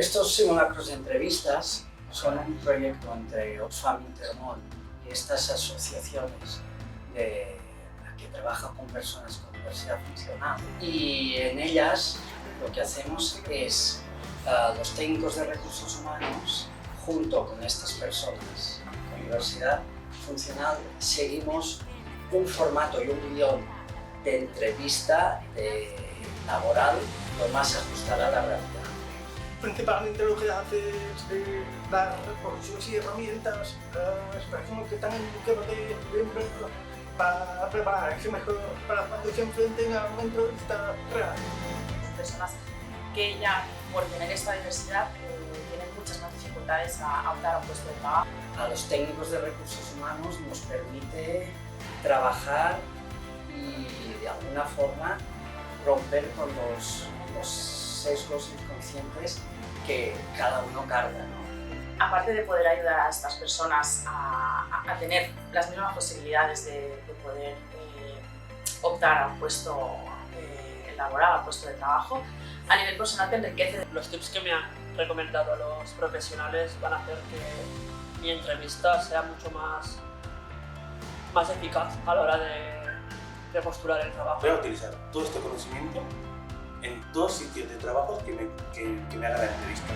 Estos simulacros de entrevistas son un proyecto entre Oxfam Intermón y estas asociaciones que trabajan con personas con diversidad funcional. Y en ellas lo que hacemos es los técnicos de recursos humanos, junto con estas personas con diversidad funcional, seguimos un formato y un guión de entrevista laboral lo más ajustada a la realidad. Principalmente lo que hace es dar recursos y herramientas a las personas que están en búsqueda de empleo para prepararse mejor para cuando se enfrenten a una entrevista real. Personas que ya por tener esta diversidad tienen muchas más dificultades a optar a un puesto de trabajo. A los técnicos de recursos humanos nos permite trabajar y de alguna forma romper con los sesgos inconscientes que cada uno carga, ¿no? Aparte de poder ayudar a estas personas a tener las mismas posibilidades de poder optar a un puesto laboral, a un puesto de trabajo, a nivel personal te enriquece. Los tips que me han recomendado los profesionales van a hacer que mi entrevista sea mucho más eficaz a la hora de postular el trabajo. Voy a utilizar todo este conocimiento en todos sitios de trabajo que me haga la entrevista.